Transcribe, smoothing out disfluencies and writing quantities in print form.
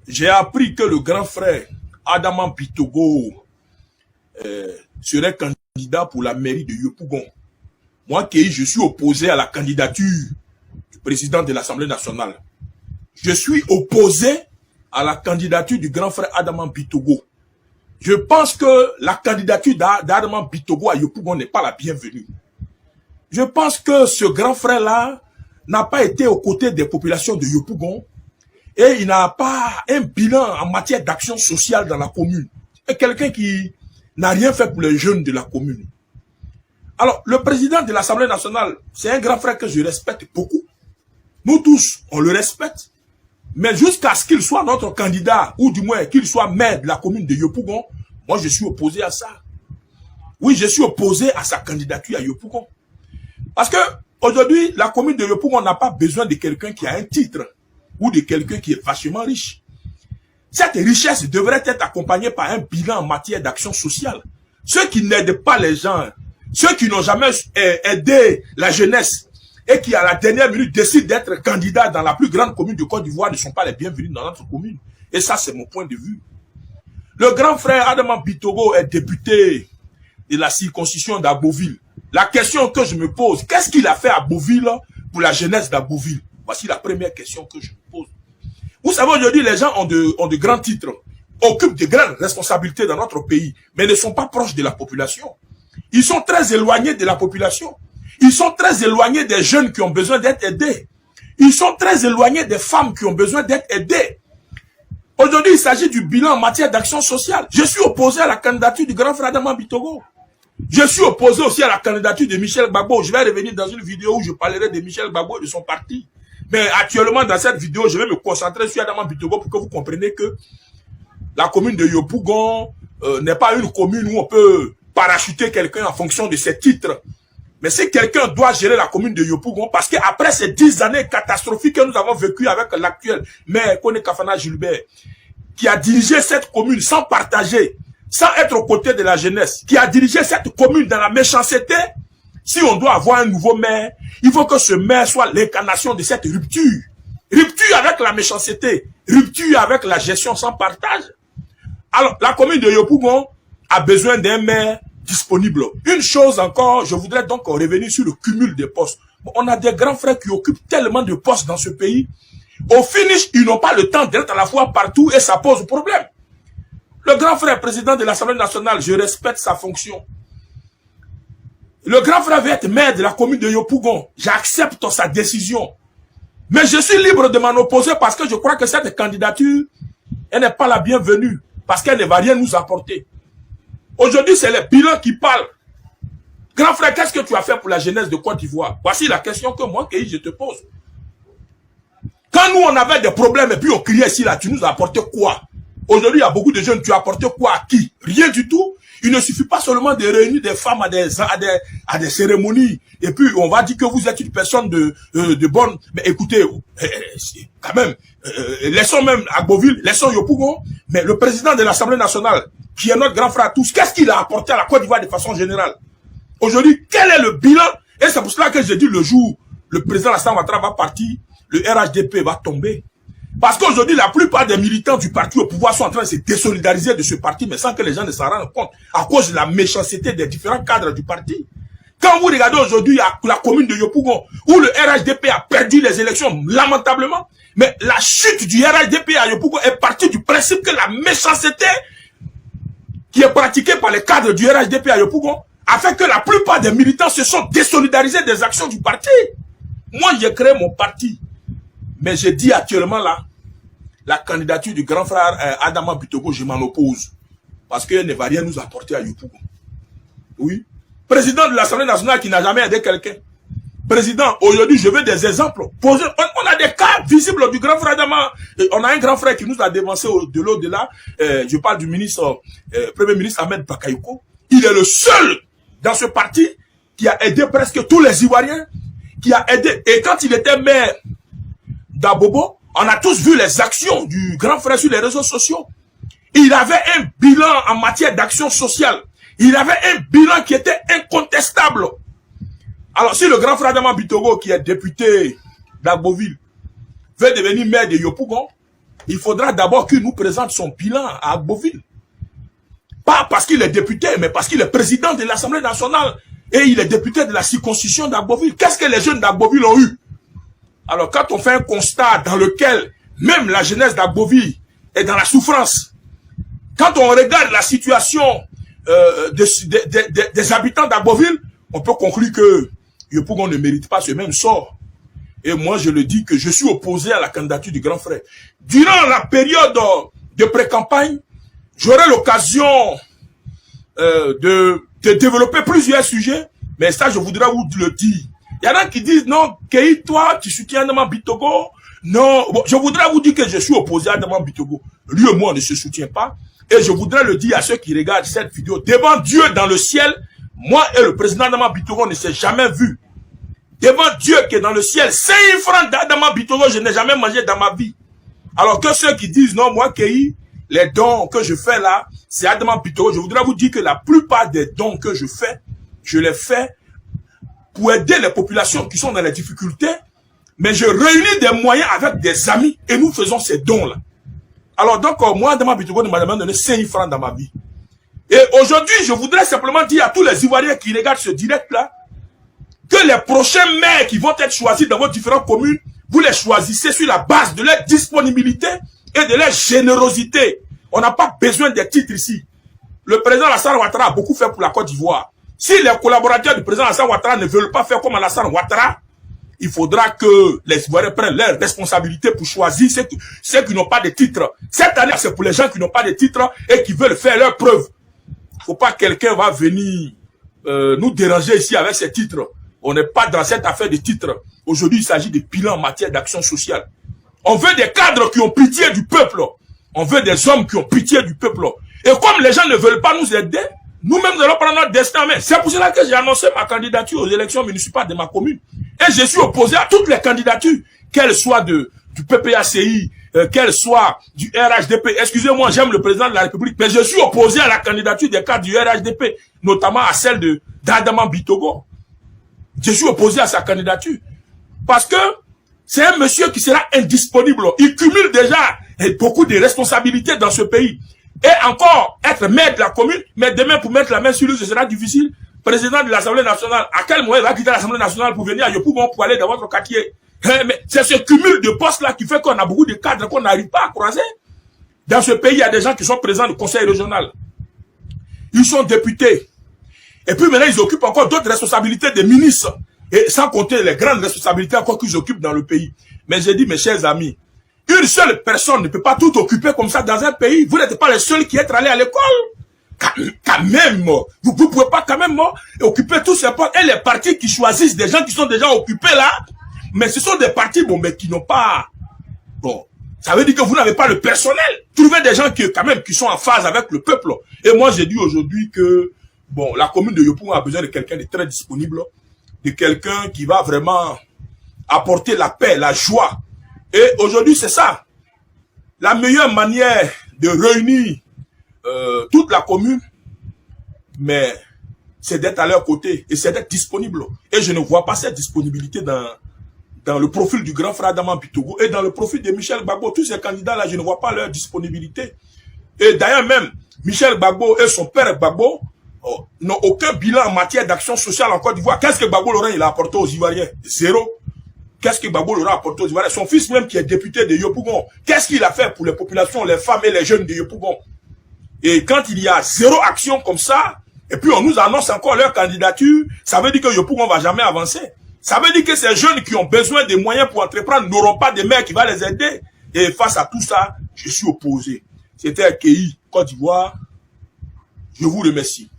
j'ai appris que le grand frère Adama Bitogo serait candidat pour la mairie de Yopougon. Moi, je suis opposé à la candidature du président de l'Assemblée nationale. Je suis opposé à la candidature du grand frère Adama Bitogo. Je pense que la candidature d'Adama Bitogo à Yopougon n'est pas la bienvenue. Je pense que ce grand frère-là n'a pas été aux côtés des populations de Yopougon et il n'a pas un bilan en matière d'action sociale dans la commune. C'est quelqu'un qui n'a rien fait pour les jeunes de la commune. Alors, le président de l'Assemblée nationale, c'est un grand frère que je respecte beaucoup. Nous tous, on le respecte. Mais jusqu'à ce qu'il soit notre candidat, ou du moins qu'il soit maire de la commune de Yopougon, moi je suis opposé à ça. Oui, je suis opposé à sa candidature à Yopougon. Parce que aujourd'hui, la commune de Yopougon n'a pas besoin de quelqu'un qui a un titre ou de quelqu'un qui est vachement riche. Cette richesse devrait être accompagnée par un bilan en matière d'action sociale. Ceux qui n'aident pas les gens, ceux qui n'ont jamais aidé la jeunesse et qui à la dernière minute décident d'être candidats dans la plus grande commune de Côte d'Ivoire ne sont pas les bienvenus dans notre commune. Et ça, c'est mon point de vue. Le grand frère Adama Bitogo est député de la circonscription d'Aboville. La question que je me pose, qu'est-ce qu'il a fait à Beauville pour la jeunesse d'Aboville? Voici la première question que je me pose. Vous savez, aujourd'hui, les gens ont de grands titres, occupent de grandes responsabilités dans notre pays, mais ne sont pas proches de la population. Ils sont très éloignés de la population. Ils sont très éloignés des jeunes qui ont besoin d'être aidés. Ils sont très éloignés des femmes qui ont besoin d'être aidées. Aujourd'hui, il s'agit du bilan en matière d'action sociale. Je suis opposé à la candidature du grand frère Adama Bitogo. Je suis opposé aussi à la candidature de Michel Gbagbo. Je vais revenir dans une vidéo où je parlerai de Michel Gbagbo et de son parti. Mais actuellement, dans cette vidéo, je vais me concentrer sur Adama Bitogo pour que vous compreniez que la commune de Yopougon n'est pas une commune où on peut parachuter quelqu'un en fonction de ses titres. Mais si quelqu'un doit gérer la commune de Yopougon, parce qu'après ces 10 années catastrophiques que nous avons vécues avec l'actuel maire Kone Kafana Gilbert, qui a dirigé cette commune sans partager, sans être aux côtés de la jeunesse, qui a dirigé cette commune dans la méchanceté, si on doit avoir un nouveau maire, il faut que ce maire soit l'incarnation de cette rupture. Rupture avec la méchanceté, rupture avec la gestion sans partage. Alors, la commune de Yopougon a besoin d'un maire disponible. Une chose encore, je voudrais donc revenir sur le cumul des postes. On a des grands frères qui occupent tellement de postes dans ce pays. Au finish, ils n'ont pas le temps d'être à la fois partout et ça pose problème. Le grand frère président de l'Assemblée nationale, je respecte sa fonction. Le grand frère veut être maire de la commune de Yopougon. J'accepte sa décision. Mais je suis libre de m'en opposer parce que je crois que cette candidature, elle n'est pas la bienvenue. Parce qu'elle ne va rien nous apporter. Aujourd'hui, c'est les bilans qui parlent. Grand frère, qu'est-ce que tu as fait pour la jeunesse de Côte d'Ivoire? Voici la question que moi, je te pose. Quand nous, on avait des problèmes et puis on criait ici, là, tu nous as apporté quoi? Aujourd'hui, il y a beaucoup de jeunes, tu as apporté quoi à qui? Rien du tout. Il ne suffit pas seulement de réunir des femmes à des cérémonies. Et puis, on va dire que vous êtes une personne de bonne... Mais écoutez, quand même, laissons même à Beauville, laissons Yopougon, mais le président de l'Assemblée nationale, qui est notre grand frère à tous, qu'est-ce qu'il a apporté à la Côte d'Ivoire de façon générale? Aujourd'hui, quel est le bilan? Et c'est pour cela que j'ai dit le jour, le président Alassane Ouattara va partir, le RHDP va tomber. Parce qu'aujourd'hui, la plupart des militants du parti au pouvoir sont en train de se désolidariser de ce parti, mais sans que les gens ne s'en rendent compte, à cause de la méchanceté des différents cadres du parti. Quand vous regardez aujourd'hui la commune de Yopougon, où le RHDP a perdu les élections lamentablement, mais la chute du RHDP à Yopougon est partie du principe que la méchanceté qui est pratiquée par les cadres du RHDP à Yopougon a fait que la plupart des militants se sont désolidarisés des actions du parti. Moi, j'ai créé mon parti. Mais je dis actuellement là, la candidature du grand frère Adama Bitogo, je m'en oppose. Parce qu'elle ne va rien nous apporter à Yopougon. Oui. Président de l'Assemblée nationale qui n'a jamais aidé quelqu'un. Président, aujourd'hui, je veux des exemples. On a des cas visibles du grand frère Adama. On a un grand frère qui nous a dévancé de l'au-delà. Je parle du ministre, Premier ministre Ahmed Bakayoko. Il est le seul dans ce parti qui a aidé presque tous les Ivoiriens. Qui a aidé. Et quand il était maire d'Abobo, on a tous vu les actions du grand frère sur les réseaux sociaux. Il avait un bilan en matière d'action sociale. Il avait un bilan qui était incontestable. Alors, si le grand frère Adama Bitogo, qui est député d'Agboville, veut devenir maire de Yopougon, il faudra d'abord qu'il nous présente son bilan à Agboville. Pas parce qu'il est député, mais parce qu'il est président de l'Assemblée nationale et il est député de la circonscription d'Agboville. Qu'est-ce que les jeunes d'Agboville ont eu? Alors, quand on fait un constat dans lequel même la jeunesse d'Agboville est dans la souffrance, quand on regarde la situation des habitants d'Agboville, on peut conclure que Yopougon ne mérite pas ce même sort. Et moi, je le dis que je suis opposé à la candidature du grand frère. Durant la période de pré-campagne, j'aurai l'occasion de développer plusieurs sujets, mais ça, je voudrais vous le dire. Il y en a qui disent, non, Kei, toi, tu soutiens Adama Bitogo. Non, bon, je voudrais vous dire que je suis opposé à Adama Bitogo. Lui et moi, on ne se soutient pas. Et je voudrais le dire à ceux qui regardent cette vidéo. Devant Dieu dans le ciel, moi et le président Adama Bitogo ne s'est jamais vu. Devant Dieu qui est dans le ciel, 5 francs d'Adama Bitogo, je n'ai jamais mangé dans ma vie. Alors que ceux qui disent, non, moi, Kei, les dons que je fais là, c'est Adama Bitogo. Je voudrais vous dire que la plupart des dons que je fais, je les fais pour aider les populations qui sont dans les difficultés, mais je réunis des moyens avec des amis et nous faisons ces dons-là. Alors donc, moi, Adama Bitogo ne m'a jamais donné 5 francs dans ma vie. Et aujourd'hui, je voudrais simplement dire à tous les Ivoiriens qui regardent ce direct-là, que les prochains maires qui vont être choisis dans vos différentes communes, vous les choisissez sur la base de leur disponibilité et de leur générosité. On n'a pas besoin des titres ici. Le président Alassane Ouattara a beaucoup fait pour la Côte d'Ivoire. Si les collaborateurs du président Alassane Ouattara ne veulent pas faire comme Alassane Ouattara, il faudra que les Ivoiriens prennent leurs responsabilités pour choisir ceux qui n'ont pas de titres. Cette année, c'est pour les gens qui n'ont pas de titres et qui veulent faire leurs preuves. Il ne faut pas que quelqu'un va venir nous déranger ici avec ces titres. On n'est pas dans cette affaire de titres. Aujourd'hui, il s'agit de bilan en matière d'action sociale. On veut des cadres qui ont pitié du peuple. On veut des hommes qui ont pitié du peuple. Et comme les gens ne veulent pas nous aider, nous-mêmes, nous allons prendre notre destin en main. C'est pour cela que j'ai annoncé ma candidature aux élections municipales de ma commune. Et je suis opposé à toutes les candidatures, qu'elles soient du PPACI, qu'elles soient du RHDP. Excusez-moi, j'aime le président de la République, mais je suis opposé à la candidature des cadres du RHDP, notamment à celle d'Adama Bitogo. Je suis opposé à sa candidature. Parce que c'est un monsieur qui sera indisponible. Il cumule déjà beaucoup de responsabilités dans ce pays. Et encore, être maire de la commune, mais demain pour mettre la main sur lui, ce sera difficile. Président de l'Assemblée nationale, à quel moment il va quitter l'Assemblée nationale pour venir à Yopougon pour aller dans votre quartier? Mais c'est ce cumul de postes là qui fait qu'on a beaucoup de cadres qu'on n'arrive pas à croiser. Dans ce pays, il y a des gens qui sont présents au conseil régional. Ils sont députés. Et puis maintenant, ils occupent encore d'autres responsabilités de ministres. Et sans compter les grandes responsabilités encore qu'ils occupent dans le pays. Mais j'ai dit, mes chers amis, une seule personne ne peut pas tout occuper comme ça dans un pays. Vous n'êtes pas les seuls qui êtes allés à l'école. Quand même, vous ne pouvez pas quand même occuper tous ces postes. Et les partis qui choisissent des gens qui sont déjà occupés là, mais ce sont des partis mais qui n'ont pas... Bon, ça veut dire que vous n'avez pas le personnel. Trouvez des gens qui, quand même, qui sont en phase avec le peuple. Et moi, j'ai dit aujourd'hui que, bon, la commune de Yopougon a besoin de quelqu'un de très disponible, de quelqu'un qui va vraiment apporter la paix, la joie. Et aujourd'hui, c'est ça. La meilleure manière de réunir toute la commune, mais c'est d'être à leur côté et c'est d'être disponible. Et je ne vois pas cette disponibilité dans le profil du grand frère Adama Bitogo et dans le profil de Michel Gbagbo. Tous ces candidats-là, je ne vois pas leur disponibilité. Et d'ailleurs même, Michel Gbagbo et son père Gbagbo n'ont aucun bilan en matière d'action sociale en Côte d'Ivoire. Qu'est-ce que Gbagbo Laurent il a apporté aux Ivoiriens? Zéro. Qu'est-ce que Gbagbo Laurent a apporté aux Ivoiriens? Son fils même qui est député de Yopougon, qu'est-ce qu'il a fait pour les populations, les femmes et les jeunes de Yopougon? Et quand il y a zéro action comme ça, et puis on nous annonce encore leur candidature, ça veut dire que Yopougon ne va jamais avancer. Ça veut dire que ces jeunes qui ont besoin de moyens pour entreprendre n'auront pas de maire qui va les aider. Et face à tout ça, je suis opposé. C'était Kei, Côte d'Ivoire. Je vous remercie.